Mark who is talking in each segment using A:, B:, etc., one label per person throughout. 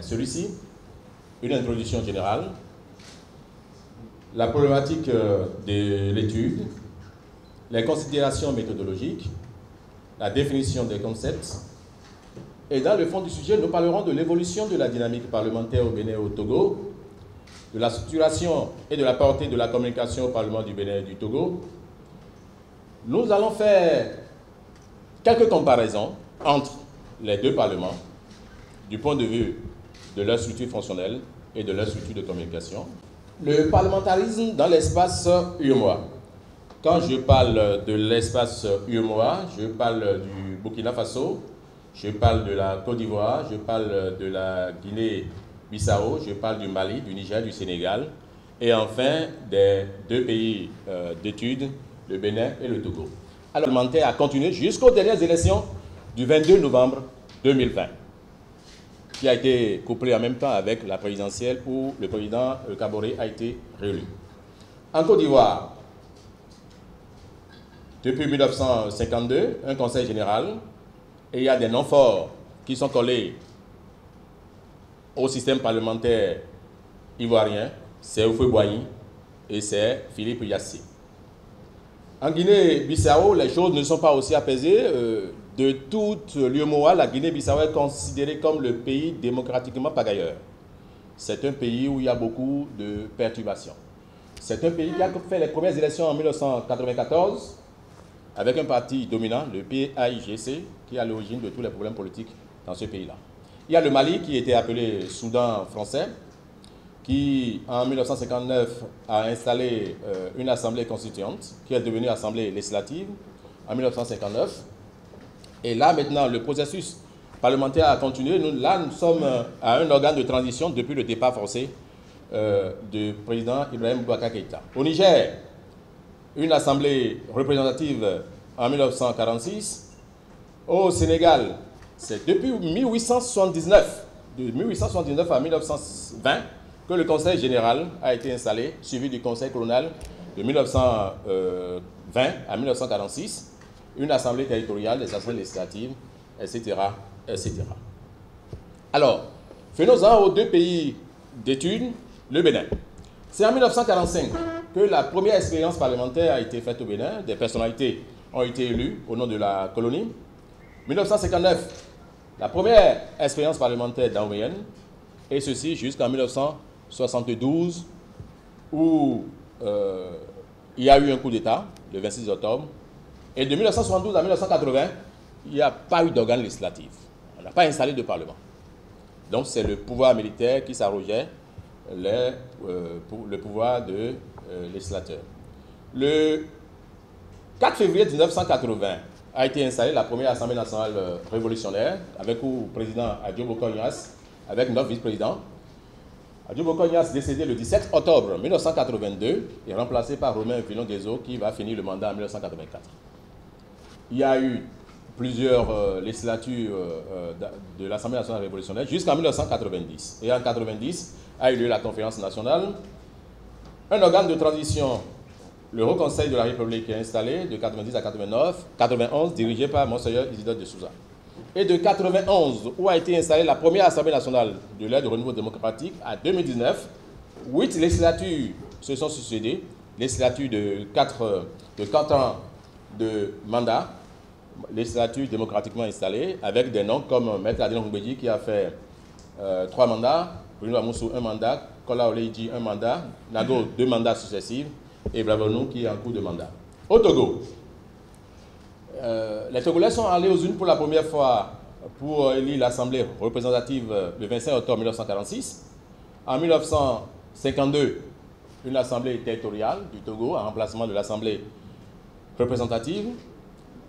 A: Celui-ci, une introduction générale, la problématique de l'étude, les considérations méthodologiques, la définition des concepts. Et dans le fond du sujet, nous parlerons de l'évolution de la dynamique parlementaire au Bénin et au Togo, de la structuration et de la portée de la communication au Parlement du Bénin et du Togo. Nous allons faire quelques comparaisons entre les deux parlements du point de vue de leur structure fonctionnelle et de leur structure de communication. Le parlementarisme dans l'espace UEMOA. Quand je parle de l'espace UEMOA, je parle du Burkina Faso, je parle de la Côte d'Ivoire, je parle de la Guinée-Bissau, je parle du Mali, du Niger, du Sénégal, et enfin des deux pays d'études, le Bénin et le Togo. Alors, le parlementaire a continué jusqu'aux dernières élections du 22 novembre 2020, qui a été couplé en même temps avec la présidentielle où le président Kaboré a été réélu. En Côte d'Ivoire, depuis 1952, un conseil général, et il y a des noms forts qui sont collés au système parlementaire ivoirien, c'est Houphouët-Boigny et c'est Philippe Yassé. En Guinée-Bissau, les choses ne sont pas aussi apaisées. De toute l'UEMOA, la Guinée-Bissau est considérée comme le pays démocratiquement pagailleur. C'est un pays où il y a beaucoup de perturbations. C'est un pays qui a fait les premières élections en 1994 avec un parti dominant, le PAIGC, qui est à l'origine de tous les problèmes politiques dans ce pays-là. Il y a le Mali qui était appelé Soudan français, qui en 1959 a installé une assemblée constituante, qui est devenue assemblée législative en 1959. Et là, maintenant, le processus parlementaire a continué. Là, nous sommes à un organe de transition depuis le départ forcé du président Ibrahim Boubacar Keïta. Au Niger, une assemblée représentative en 1946. Au Sénégal, c'est depuis 1879, de 1879 à 1920, que le Conseil général a été installé, suivi du Conseil colonial de 1920 à 1946. Une assemblée territoriale, des assemblées législatives, etc., etc. Alors, venons-en aux deux pays d'études, le Bénin. C'est en 1945 que la première expérience parlementaire a été faite au Bénin. Des personnalités ont été élues au nom de la colonie. 1959, la première expérience parlementaire daoméenne, et ceci jusqu'en 1972, où il y a eu un coup d'État, le 26 octobre. Et de 1972 à 1980, il n'y a pas eu d'organe législatif. On n'a pas installé de parlement. Donc c'est le pouvoir militaire qui s'arrogeait le pouvoir de législateur. Le 4 février 1980 a été installée la première Assemblée nationale révolutionnaire, avec le président Adjo Bokonyas, avec 9 vice-présidents. Adjo Bokonyas, décédé le 17 octobre 1982, est remplacé par Romain Filon-Guézo, qui va finir le mandat en 1984. Il y a eu plusieurs législatures de l'Assemblée nationale révolutionnaire jusqu'en 1990. Et en 1990 a eu lieu la conférence nationale. Un organe de transition, le Haut Conseil de la République, est installé de 1990 à 1991, dirigé par Monseigneur Isidore de Souza. Et de 1991, où a été installée la première Assemblée nationale de l'ère de renouveau démocratique, à 2019, 8 législatures se sont succédées, législatures de 4 ans de mandat, législature démocratiquement installée, avec des noms comme Maître Adrien Roubedji qui a fait 3 mandats, Bruno Amoussou 1 mandat, Kola Oleidji 1 mandat, Nago 2 mandats successifs, et Bravonou qui est en cours de mandat. Au Togo, les Togolais sont allés aux urnes pour la première fois pour élire l'Assemblée représentative le 25 octobre 1946. En 1952, une Assemblée territoriale du Togo, en remplacement de l'Assemblée représentative.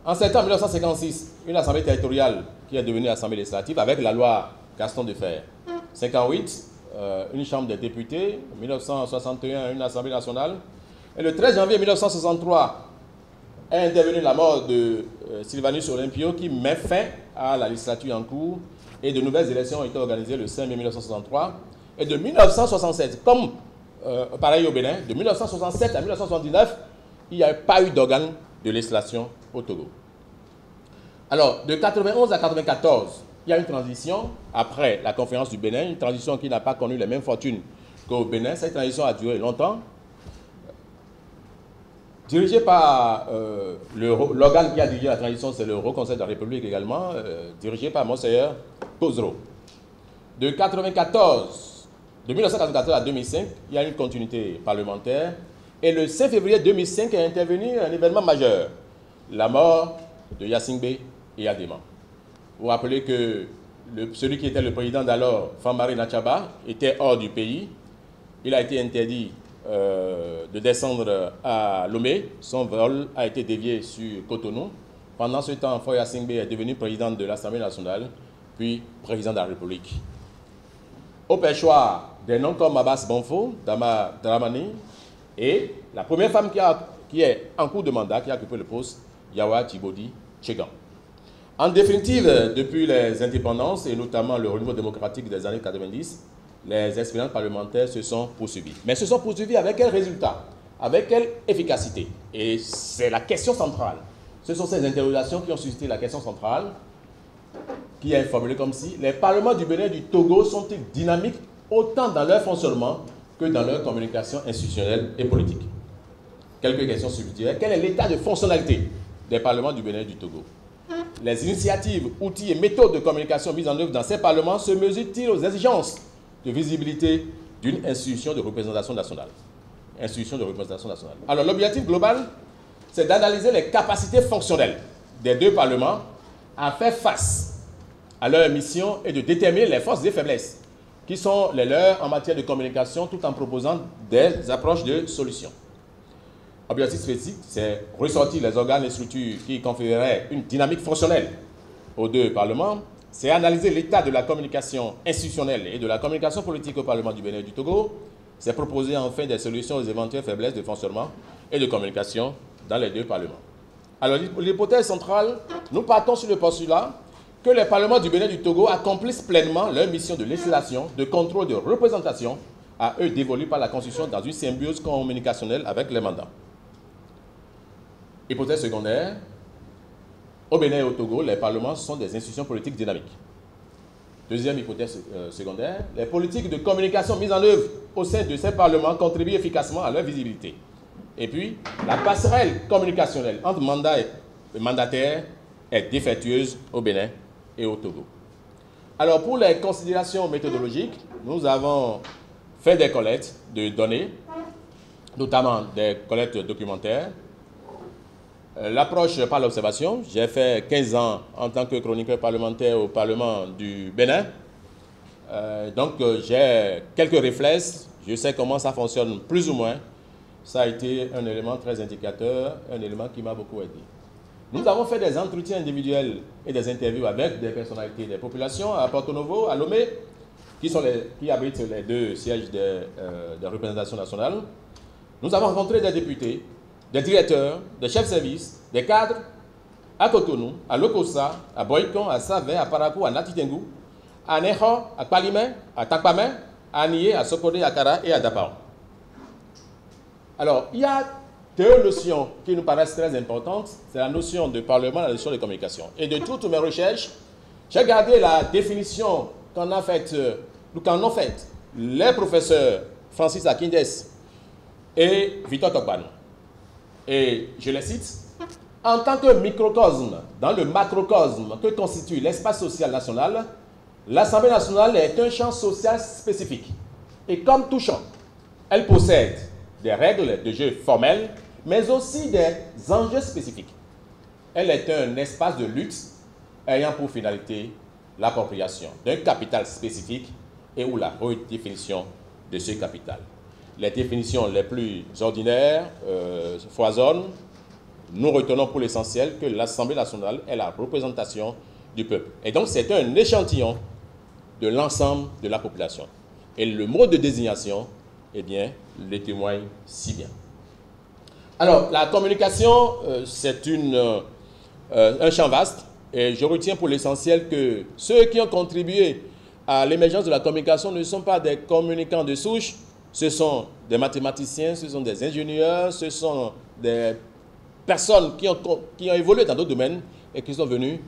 A: En septembre 1956, une assemblée territoriale qui est devenue assemblée législative avec la loi Gaston Defferre. 1958, une chambre des députés. 1961, une assemblée nationale. Et le 13 janvier 1963 est intervenue la mort de Sylvanus Olympio qui met fin à la législature en cours. Et de nouvelles élections ont été organisées le 5 mai 1963. Et de 1967, comme pareil au Bénin, de 1967 à 1979, il n'y a pas eu d'organe de législation au Togo. Alors, de 91 à 94, il y a une transition après la conférence du Bénin, une transition qui n'a pas connu les mêmes fortunes qu'au Bénin. Cette transition a duré longtemps. Dirigé par l'organe qui a dirigé la transition, c'est le Haut Conseil de la République également, dirigé par Monseigneur Kozro. De 1994 à 2005, il y a une continuité parlementaire. Et le 5 février 2005 est intervenu un événement majeur, la mort de Yassingbe et Adema. Vous vous rappelez que celui qui était le président d'alors, Famari Nachaba, était hors du pays. Il a été interdit de descendre à Lomé. Son vol a été dévié sur Cotonou. Pendant ce temps, Foy Yassingbe est devenu président de l'Assemblée nationale, puis président de la République. Au pêchoir, des noms comme Abbas Bonfo, Dama Dramani, et la première femme qui est en cours de mandat, qui a occupé le poste, Yawa Tibodi Tchegan. En définitive, depuis les indépendances, et notamment le renouveau démocratique des années 90, les expériences parlementaires se sont poursuivies. Mais se sont poursuivies avec quel résultat? Avec quelle efficacité? Et c'est la question centrale. Ce sont ces interrogations qui ont suscité la question centrale, qui est formulée comme si les parlements du Bénin et du Togo sont-ils dynamiques autant dans leur fonctionnement que dans leur communication institutionnelle et politique. Quelques questions subsidiaires. Quel est l'état de fonctionnalité des parlements du Bénin et du Togo? Les initiatives, outils et méthodes de communication mises en œuvre dans ces parlements se mesurent-ils aux exigences de visibilité d'une institution de représentation nationale? Alors l'objectif global, c'est d'analyser les capacités fonctionnelles des deux parlements à faire face à leur mission et de déterminer les forces et faiblesses qui sont les leurs en matière de communication tout en proposant des approches de solutions. Objectif spécifique, c'est ressortir les organes et structures qui conféreraient une dynamique fonctionnelle aux deux parlements. C'est analyser l'état de la communication institutionnelle et de la communication politique au Parlement du Bénin et du Togo. C'est proposer enfin des solutions aux éventuelles faiblesses de fonctionnement et de communication dans les deux parlements. Alors, l'hypothèse centrale, nous partons sur le postulat que les parlements du Bénin et du Togo accomplissent pleinement leur mission de législation, de contrôle, de représentation, à eux dévolue par la Constitution dans une symbiose communicationnelle avec les mandats. Hypothèse secondaire, au Bénin et au Togo, les parlements sont des institutions politiques dynamiques. Deuxième hypothèse secondaire, les politiques de communication mises en œuvre au sein de ces parlements contribuent efficacement à leur visibilité. Et puis, la passerelle communicationnelle entre mandat et mandataire est défectueuse au Bénin et au Togo. Alors, pour les considérations méthodologiques, nous avons fait des collectes de données, notamment des collectes documentaires. L'approche par l'observation, j'ai fait 15 ans en tant que chroniqueur parlementaire au Parlement du Bénin. Donc j'ai quelques réflexes, je sais comment ça fonctionne plus ou moins. Ça a été un élément très indicateur, un élément qui m'a beaucoup aidé. Nous avons fait des entretiens individuels et des interviews avec des personnalités des populations à Porto Novo, à Lomé, qui abritent les deux sièges de représentation nationale. Nous avons rencontré des députés, des directeurs, des chefs de service, des cadres à Cotonou, à Lokossa, à Boycon, à Savé, à Parakou, à Natitengu, à Neho, à Kpalimé, à Takpamé, à Nié, à Sokodé, à Kara et à Dapao. Alors, il y a deux notions qui nous paraissent très importantes. C'est la notion de parlement et la notion de communication. Et de toutes mes recherches, j'ai gardé la définition qu'en ont faite les professeurs Francis Akindes et Victor Tokbano. Et je les cite, en tant que microcosme, dans le macrocosme que constitue l'espace social national, l'Assemblée nationale est un champ social spécifique. Et comme tout champ, elle possède des règles de jeu formelles, mais aussi des enjeux spécifiques. Elle est un espace de lutte ayant pour finalité l'appropriation d'un capital spécifique et ou la redéfinition de ce capital. Les définitions les plus ordinaires foisonnent. Nous retenons pour l'essentiel que l'Assemblée nationale est la représentation du peuple. Et donc, c'est un échantillon de l'ensemble de la population. Et le mode de désignation, eh bien, le témoigne si bien. Alors, la communication, c'est un champ vaste. Et je retiens pour l'essentiel que ceux qui ont contribué à l'émergence de la communication ne sont pas des communicants de souche. Ce sont des mathématiciens, ce sont des ingénieurs, ce sont des personnes qui ont évolué dans d'autres domaines et qui sont venus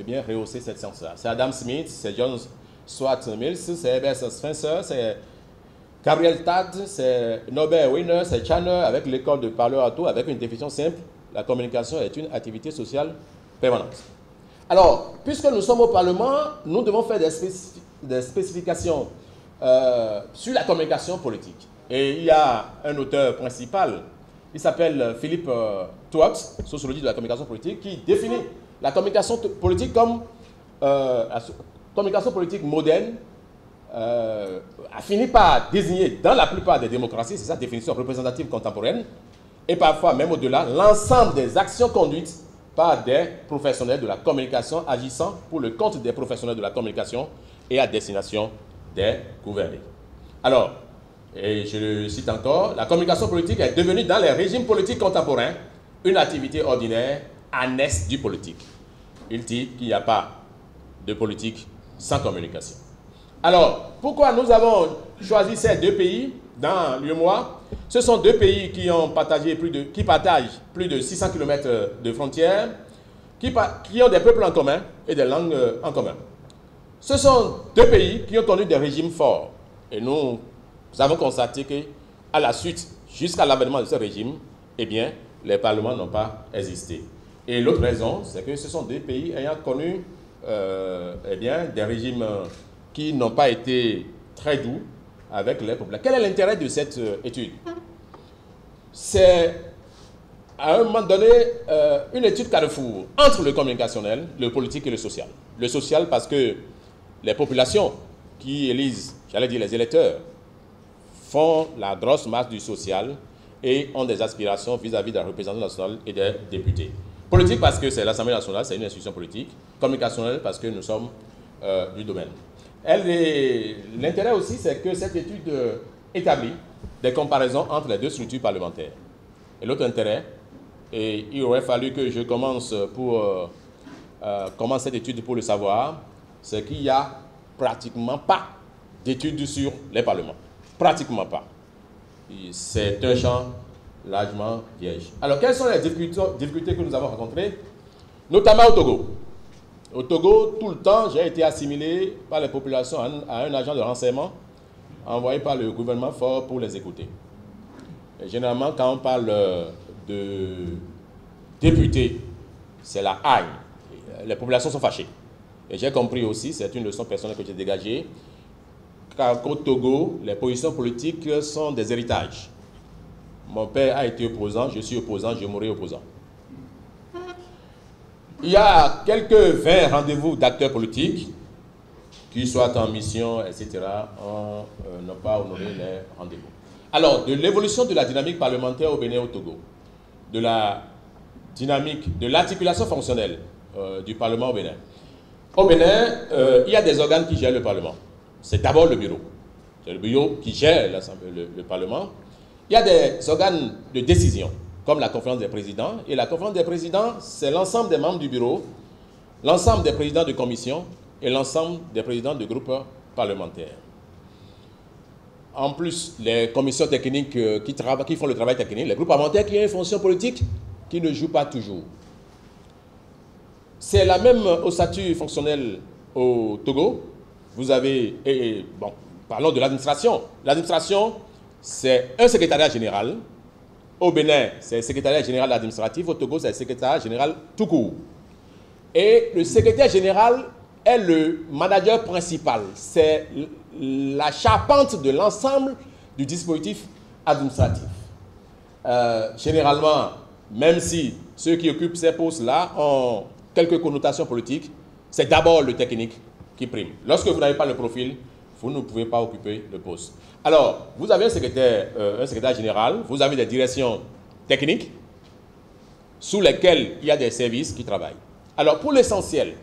A: bien rehausser cette science-là. C'est Adam Smith, c'est John Stuart Mills, c'est Herbert Spencer, c'est Gabriel Tad, c'est Norbert Wiener, c'est Channer, avec l'école de Palo Alto, avec une définition simple, la communication est une activité sociale permanente. Alors, puisque nous sommes au Parlement, nous devons faire des spécifications sur la communication politique. Et il y a un auteur principal, il s'appelle Philippe Touat, sociologie de la communication politique, qui définit la communication politique comme la communication politique moderne, a fini par désigner dans la plupart des démocraties, c'est sa définition représentative contemporaine, et parfois même au-delà, l'ensemble des actions conduites par des professionnels de la communication agissant pour le compte des professionnels de la communication et à destination des gouvernés. Alors, et je le cite encore, la communication politique est devenue dans les régimes politiques contemporains une activité ordinaire annexe du politique. Il dit qu'il n'y a pas de politique sans communication. Alors, pourquoi nous avons choisi ces deux pays dans l'UEMOA? Ce sont deux pays qui partagent plus de 600 km de frontières, qui ont des peuples en commun et des langues en commun. Ce sont deux pays qui ont connu des régimes forts. Et nous avons constaté qu'à la suite, jusqu'à l'avènement de ce régime, eh bien, les parlements n'ont pas existé. Et l'autre raison, c'est que ce sont des pays ayant connu eh bien, des régimes qui n'ont pas été très doux avec les populations. Quel est l'intérêt de cette étude? C'est, à un moment donné, une étude carrefour entre le communicationnel, le politique et le social. Le social parce que les populations qui élisent, j'allais dire les électeurs, font la grosse masse du social et ont des aspirations vis-à-vis de la représentation nationale et des députés. Politique parce que c'est l'Assemblée nationale, c'est une institution politique. Communicationnelle parce que nous sommes du domaine. L'intérêt aussi, c'est que cette étude établit des comparaisons entre les deux structures parlementaires. Et l'autre intérêt, et il aurait fallu que je commence cette étude pour le savoir, c'est qu'il n'y a pratiquement pas d'études sur les parlements. Pratiquement pas. C'est un champ largement vierge. Alors, quelles sont les difficultés que nous avons rencontrées, notamment au Togo? Au Togo, tout le temps, j'ai été assimilé par les populations à un agent de renseignement envoyé par le gouvernement fort pour les écouter. Et généralement, quand on parle de députés, c'est la haine. Les populations sont fâchées. Et j'ai compris aussi, c'est une leçon personnelle que j'ai dégagée, qu'au Togo, les positions politiques sont des héritages. Mon père a été opposant, je suis opposant, je mourrai opposant. Il y a quelques 20 rendez-vous d'acteurs politiques qui soient en mission, etc., n'ont pas honoré les rendez-vous. Alors, de l'évolution de la dynamique parlementaire au Bénin et au Togo, de la dynamique, de l'articulation fonctionnelle du Parlement au Bénin. Au Bénin, il y a des organes qui gèrent le Parlement. C'est d'abord le bureau. C'est le bureau qui gère le Parlement. Il y a des organes de décision, comme la conférence des présidents. Et la conférence des présidents, c'est l'ensemble des membres du bureau, l'ensemble des présidents de commission et l'ensemble des présidents de groupes parlementaires. En plus, les commissions techniques qui font le travail technique, les groupes parlementaires qui ont une fonction politique qui ne jouent pas toujours. C'est la même ossature fonctionnelle au Togo. Vous avez, bon, parlons de l'administration. L'administration, c'est un secrétariat général. Au Bénin, c'est le secrétariat général administratif. Au Togo, c'est le secrétariat général tout court. Et le secrétaire général est le manager principal. C'est la charpente de l'ensemble du dispositif administratif. Généralement, même si ceux qui occupent ces postes-là ont quelques connotations politiques, c'est d'abord le technique qui prime. Lorsque vous n'avez pas le profil, vous ne pouvez pas occuper le poste. Alors, vous avez un secrétaire général, vous avez des directions techniques sous lesquelles il y a des services qui travaillent. Alors, pour l'essentiel,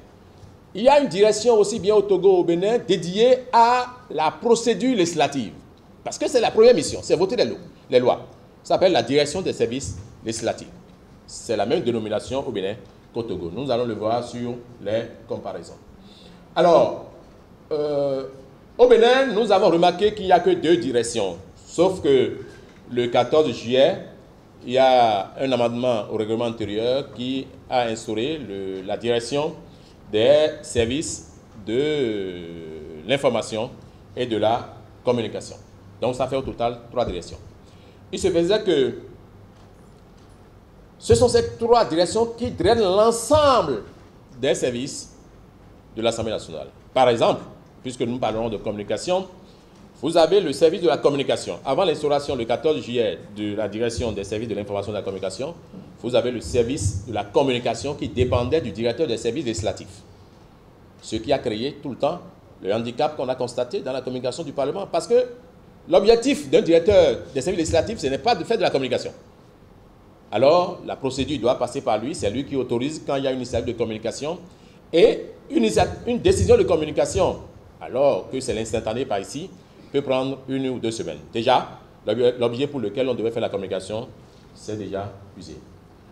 A: il y a une direction aussi bien au Togo, au Bénin, dédiée à la procédure législative. Parce que c'est la première mission, c'est voter les lois. Ça s'appelle la direction des services législatifs. C'est la même dénomination au Bénin qu'au Togo. Nous allons le voir sur les comparaisons. Alors, au Bénin, nous avons remarqué qu'il n'y a que 2 directions. Sauf que le 14 juillet, il y a un amendement au règlement intérieur qui a instauré la direction des services de l'information et de la communication. Donc ça fait au total 3 directions. Il se faisait que ce sont ces 3 directions qui drainent l'ensemble des services de l'Assemblée nationale. Par exemple, puisque nous parlons de communication, vous avez le service de la communication. Avant l'instauration le 14 juillet de la direction des services de l'information et de la communication, vous avez le service de la communication qui dépendait du directeur des services législatifs. Ce qui a créé tout le temps le handicap qu'on a constaté dans la communication du Parlement. Parce que l'objectif d'un directeur des services législatifs, ce n'est pas de faire de la communication. Alors, la procédure doit passer par lui. C'est lui qui autorise quand il y a une initiative de communication. Et une décision de communication, alors que c'est l'instantané par ici, peut prendre 1 ou 2 semaines. Déjà, l'objet pour lequel on devait faire la communication, c'est déjà usé.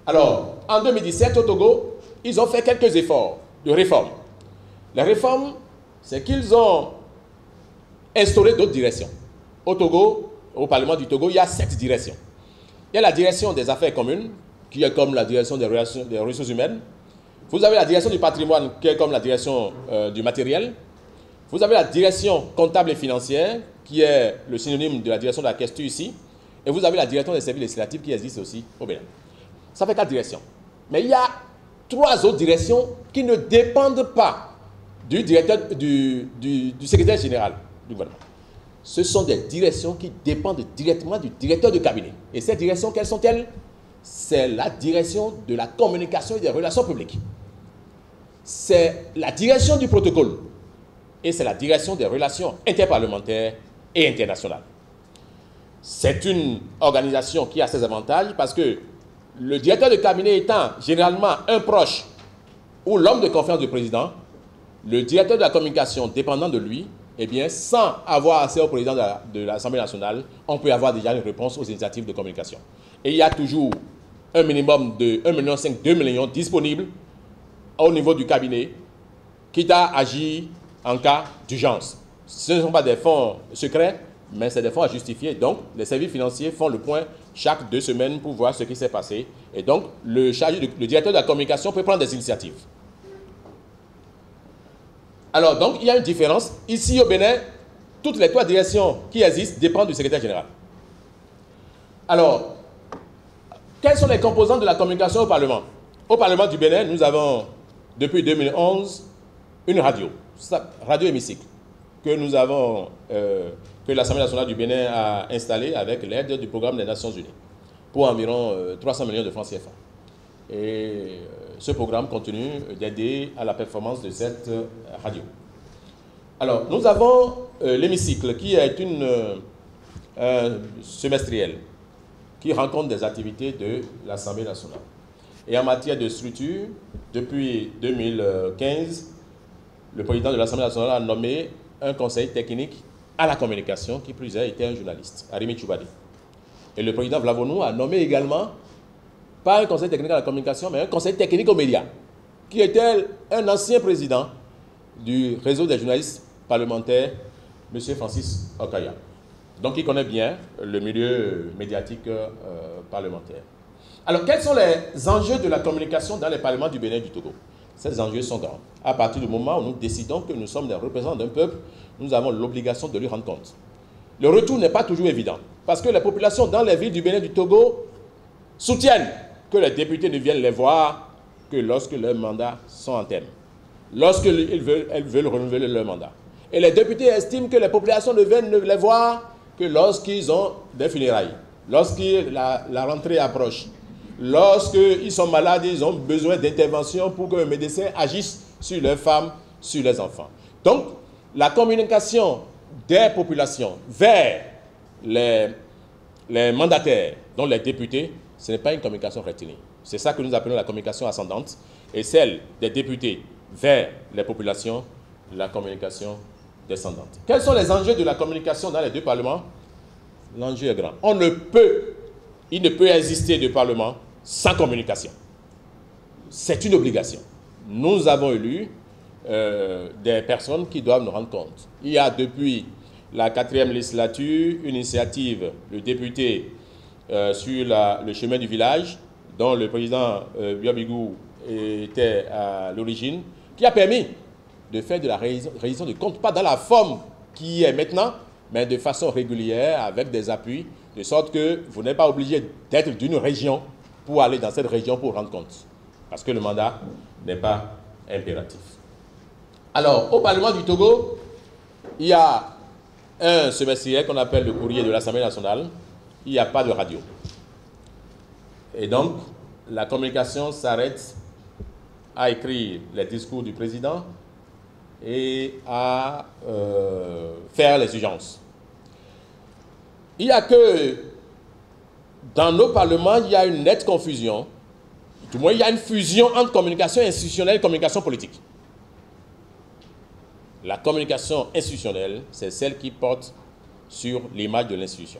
A: Alors, en 2017, au Togo, ils ont fait quelques efforts de réforme. Les réformes, c'est qu'ils ont instauré d'autres directions. Au Togo, au Parlement du Togo, il y a 7 directions. Il y a la direction des affaires communes, qui est comme la direction des ressources humaines. Vous avez la direction du patrimoine, qui est comme la direction du matériel. Vous avez la direction comptable et financière, qui est le synonyme de la direction de la question ici. Et vous avez la direction des services législatifs qui existe aussi au Bénin. Ça fait 4 directions. Mais il y a 3 autres directions qui ne dépendent pas du secrétaire général du gouvernement. Ce sont des directions qui dépendent directement du directeur de cabinet. Et ces directions, quelles sont-elles? C'est la direction de la communication et des relations publiques. C'est la direction du protocole. Et c'est la direction des relations interparlementaires et internationales. C'est une organisation qui a ses avantages parce que le directeur de cabinet étant généralement un proche ou l'homme de confiance du président, le directeur de la communication dépendant de lui, eh bien, sans avoir accès au président de l'Assemblée nationale, on peut avoir déjà une réponse aux initiatives de communication. Et il y a toujours un minimum de 1,5 million, 2 millions disponibles au niveau du cabinet, quitte à agir en cas d'urgence. Ce ne sont pas des fonds secrets, mais c'est des fonds à justifier. Donc, les services financiers font le point chaque 2 semaines pour voir ce qui s'est passé. Et donc, le directeur de la communication peut prendre des initiatives. Alors, donc, il y a une différence. Ici, au Bénin, toutes les 3 directions qui existent dépendent du secrétaire général. Alors, quelles sont les composantes de la communication au Parlement? Au Parlement du Bénin, nous avons, depuis 2011, une radio, Radio Hémicycle, que nous avons, que l'Assemblée nationale du Bénin a installée avec l'aide du programme des Nations Unies, pour environ 300 millions de francs CFA. Et ce programme continue d'aider à la performance de cette radio. Alors, nous avons l'hémicycle qui est une semestrielle qui rencontre des activités de l'Assemblée nationale. Et en matière de structure, depuis 2015, le président de l'Assemblée nationale a nommé un conseil technique à la communication, qui plus est était un journaliste, Arimi Choubadi. Et le président Vlavonou a nommé également pas un conseil technique à la communication, mais un conseil technique aux médias, qui était un ancien président du réseau des journalistes parlementaires, M. Francis Okaya. Donc, il connaît bien le milieu médiatique parlementaire. Alors, quels sont les enjeux de la communication dans les parlements du Bénin et du Togo? Ces enjeux sont grands. À partir du moment où nous décidons que nous sommes des représentants d'un peuple, nous avons l'obligation de lui rendre compte. Le retour n'est pas toujours évident, parce que les populations dans les villes du Bénin et du Togo soutiennent que les députés ne viennent les voir que lorsque leurs mandats sont en terme, lorsqu'elles veulent renouveler leur mandat. Et les députés estiment que les populations ne viennent les voir que lorsqu'ils ont des funérailles, lorsque la rentrée approche, lorsqu'ils sont malades, ils ont besoin d'intervention pour qu'un médecin agisse sur leurs femmes, sur les enfants. Donc, la communication des populations vers les mandataires, dont les députés, ce n'est pas une communication rectiligne. C'est ça que nous appelons la communication ascendante. Et celle des députés vers les populations, la communication descendante. Quels sont les enjeux de la communication dans les 2 parlements? L'enjeu est grand. Il ne peut exister de parlement sans communication. C'est une obligation. Nous avons élu des personnes qui doivent nous rendre compte. Il y a depuis la 4e législature une initiative, le député sur le chemin du village, dont le président Biobigou était à l'origine, qui a permis de faire de la révision de comptes, pas dans la forme qui est maintenant, mais de façon régulière, avec des appuis, de sorte que vous n'êtes pas obligé d'être d'une région pour aller dans cette région pour rendre compte. Parce que le mandat n'est pas impératif. Alors, au Parlement du Togo, il y a un semestriel qu'on appelle le courrier de l'Assemblée nationale. Il n'y a pas de radio. Et donc, la communication s'arrête à écrire les discours du président et à faire les urgences. Il n'y a que dans nos parlements, il y a une nette confusion. Du moins, il y a une fusion entre communication institutionnelle et communication politique. La communication institutionnelle, c'est celle qui porte sur l'image de l'institution.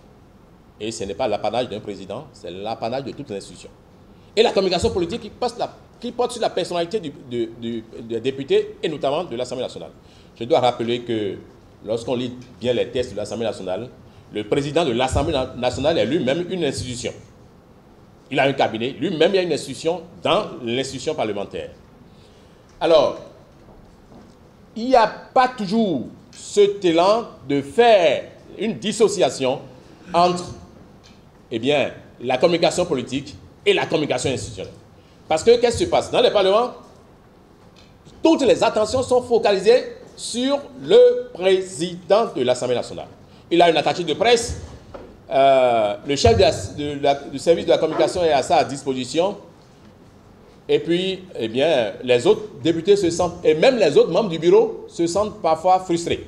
A: Et ce n'est pas l'apanage d'un président, c'est l'apanage de toute l'institution. Et la communication politique qui porte sur la personnalité des députés et notamment de l'Assemblée nationale. Je dois rappeler que lorsqu'on lit bien les textes de l'Assemblée nationale, le président de l'Assemblée nationale est lui-même une institution. Il a un cabinet, lui-même il y a une institution dans l'institution parlementaire. Alors, il n'y a pas toujours ce élan de faire une dissociation entre la communication politique et la communication institutionnelle. Parce que qu'est-ce qui se passe? Dans les parlements, toutes les attentions sont focalisées sur le président de l'Assemblée nationale. Il a une attaché de presse, le chef du service de la communication est à sa disposition, et puis, les autres députés se sentent, et même les autres membres du bureau se sentent parfois frustrés.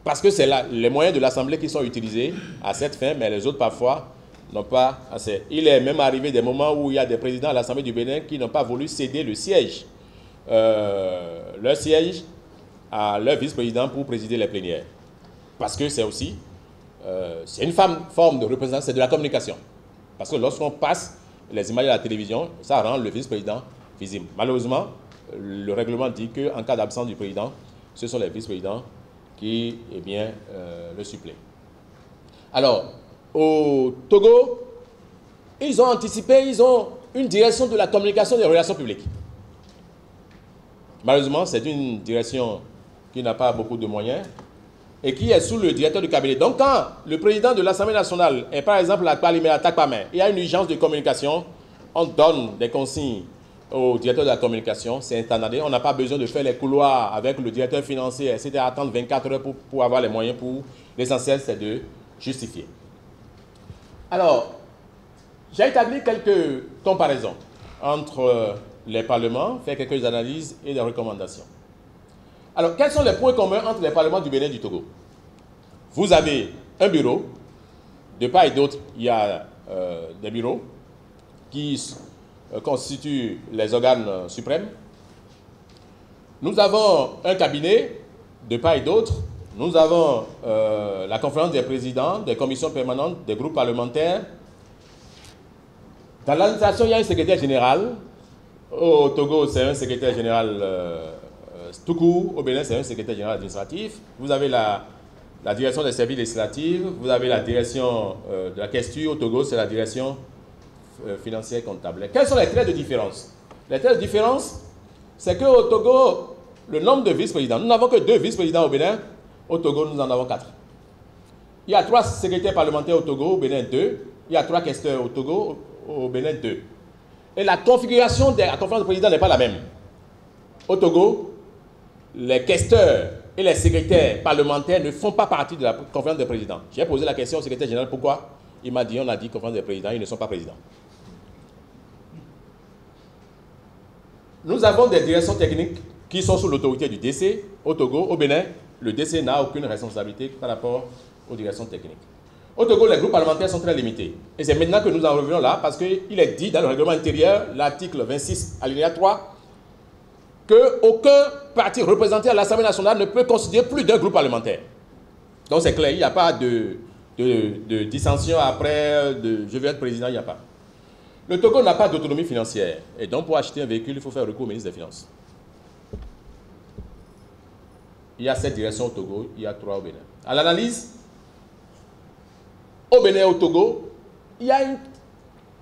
A: Parce que c'est les moyens de l'Assemblée qui sont utilisés à cette fin, mais les autres parfois n'ont pas assez. Il est même arrivé des moments où il y a des présidents à l'Assemblée du Bénin qui n'ont pas voulu céder le siège, leur siège à leur vice-président pour présider les plénières. Parce que c'est aussi, c'est une forme de représentation, c'est de la communication. Parce que lorsqu'on passe les images de la télévision, ça rend le vice-président visible. Malheureusement, le règlement dit qu'en cas d'absence du président, ce sont les vice-présidents qui le suppléent. Alors, au Togo, ils ont anticipé, ils ont une direction de la communication et des relations publiques. Malheureusement, c'est une direction qui n'a pas beaucoup de moyens et qui est sous le directeur du cabinet. Donc, quand le président de l'Assemblée nationale est par exemple à Takpamé, il y a une urgence de communication, on donne des consignes au directeur de la communication, c'est instantané, on n'a pas besoin de faire les couloirs avec le directeur financier, etc., attendre 24 heures pour avoir les moyens pour... L'essentiel, c'est de justifier. Alors, j'ai établi quelques comparaisons entre les parlements, fait quelques analyses et des recommandations. Alors, quels sont les points communs entre les parlements du Bénin et du Togo? Vous avez un bureau, de part et d'autre, il y a des bureaux qui constituent les organes suprêmes. Nous avons un cabinet, de part et d'autre. Nous avons la conférence des présidents, des commissions permanentes, des groupes parlementaires. Dans l'administration, il y a un secrétaire général. Au Togo, c'est un secrétaire général tout court. Au Bénin, c'est un secrétaire général administratif. Vous avez la direction des services législatifs. Vous avez la direction de la question. Au Togo, c'est la direction financière comptable. Quels sont les traits de différence? Les traits de différence, c'est qu'au Togo, le nombre de vice-présidents, nous n'avons que 2 vice-présidents au Bénin. Au Togo, nous en avons 4. Il y a 3 secrétaires parlementaires au Togo, au Bénin 2. Il y a 3 questeurs au Togo, au Bénin 2. Et la configuration de la conférence de présidents n'est pas la même. Au Togo, les questeurs et les secrétaires parlementaires ne font pas partie de la conférence des présidents. J'ai posé la question au secrétaire général pourquoi. Il m'a dit, on a dit conférence des présidents, ils ne sont pas présidents. Nous avons des directions techniques qui sont sous l'autorité du DC. Au Togo, au Bénin, le DC n'a aucune responsabilité par rapport aux directions techniques. Au Togo, les groupes parlementaires sont très limités. Et c'est maintenant que nous en revenons là, parce qu'il est dit dans le règlement intérieur, l'article 26, alinéa 3, qu'aucun parti représenté à l'Assemblée nationale ne peut considérer plus d'un groupe parlementaire. Donc c'est clair, il n'y a pas de dissension après, je vais être président, il n'y a pas. Le Togo n'a pas d'autonomie financière. Et donc pour acheter un véhicule, il faut faire recours au ministre des Finances. Il y a 7 directions au Togo, il y a 3 au Bénin. À l'analyse, au Bénin et au Togo, il y a une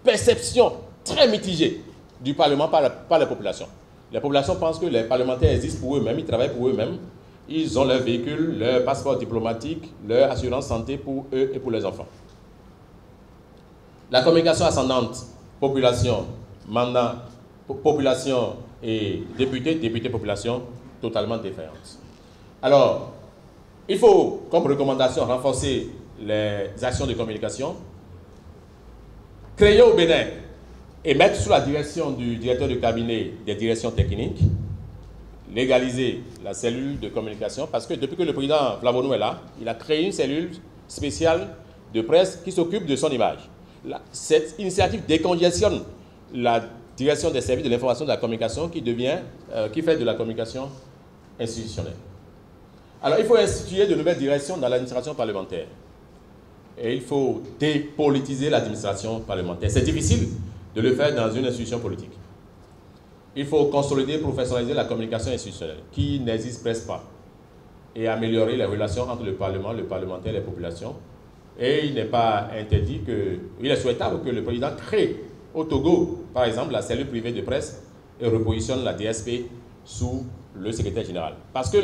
A: perception très mitigée du Parlement par la population. Les populations pensent que les parlementaires existent pour eux-mêmes, ils travaillent pour eux-mêmes. Ils ont leur véhicule, leur passeport diplomatique, leur assurance santé pour eux et pour leurs enfants. La communication ascendante, population, mandat, population et député, député-population, totalement différentes. Alors, il faut, comme recommandation, renforcer les actions de communication, créer au Bénin et mettre sous la direction du directeur de cabinet des directions techniques, légaliser la cellule de communication, parce que depuis que le président Flavonou est là, il a créé une cellule spéciale de presse qui s'occupe de son image. Cette initiative décongestionne la direction des services de l'information et de la communication qui fait de la communication institutionnelle. Alors, il faut instituer de nouvelles directions dans l'administration parlementaire. Et il faut dépolitiser l'administration parlementaire. C'est difficile de le faire dans une institution politique. Il faut consolider et professionnaliser la communication institutionnelle, qui n'existe presque pas, et améliorer les relations entre le Parlement, le parlementaire et les populations. Et il n'est pas interdit il est souhaitable que le président crée au Togo, par exemple, la cellule privée de presse et repositionne la DSP sous le secrétaire général. Parce que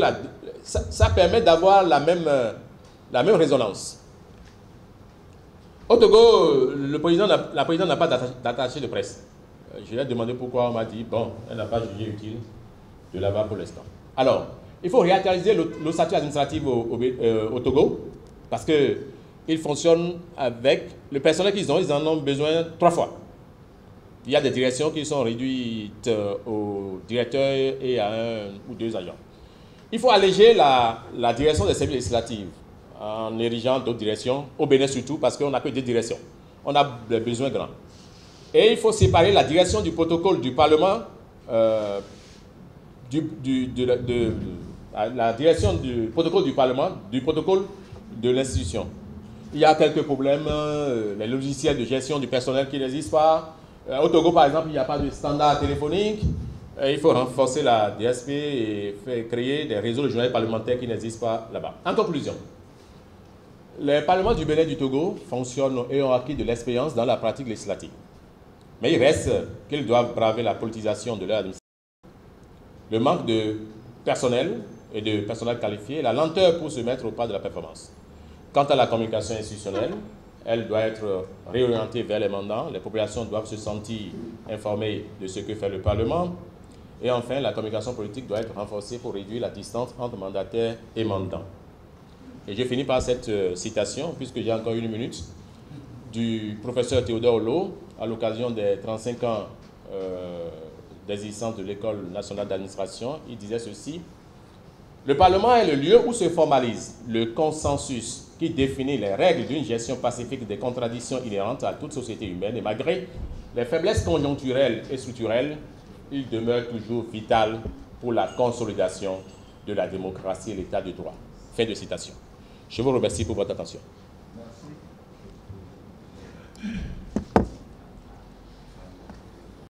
A: ça permet d'avoir la même résonance. Au Togo, la présidente n'a pas d'attaché de presse. Je lui ai demandé pourquoi, on m'a dit, bon, elle n'a pas jugé utile de l'avoir pour l'instant. Alors, il faut réactualiser le statut administratif au Togo, parce qu'il fonctionne avec le personnel qu'ils ont, ils en ont besoin 3 fois. Il y a des directions qui sont réduites au directeur et à 1 ou 2 agents. Il faut alléger la direction des services législatifs en érigeant d'autres directions, au Bénin surtout, parce qu'on n'a que 2 directions. On a des besoins grands. Et il faut séparer la direction du protocole du Parlement, la direction du protocole du Parlement, du protocole de l'institution. Il y a quelques problèmes, les logiciels de gestion du personnel qui n'existent pas. Au Togo, par exemple, il n'y a pas de standard téléphonique. Il faut renforcer la DSP et créer des réseaux de journalistes parlementaires qui n'existent pas là-bas. En conclusion, les parlements du Bénin et du Togo fonctionnent et ont acquis de l'expérience dans la pratique législative. Mais il reste qu'ils doivent braver la politisation de leur administration, le manque de personnel et de personnel qualifié, la lenteur pour se mettre au pas de la performance. Quant à la communication institutionnelle, elle doit être réorientée vers les mandants. Les populations doivent se sentir informées de ce que fait le Parlement. Et enfin, la communication politique doit être renforcée pour réduire la distance entre mandataires et mandants. Et je finis par cette citation, puisque j'ai encore 1 minute, du professeur Théodore Hollo, à l'occasion des 35 ans d'existence de l'École nationale d'administration. Il disait ceci: le Parlement est le lieu où se formalise le consensus qui définit les règles d'une gestion pacifique des contradictions inhérentes à toute société humaine. Et malgré les faiblesses conjoncturelles et structurelles, il demeure toujours vital pour la consolidation de la démocratie et l'état de droit. Fin de citation. Je vous remercie pour votre attention.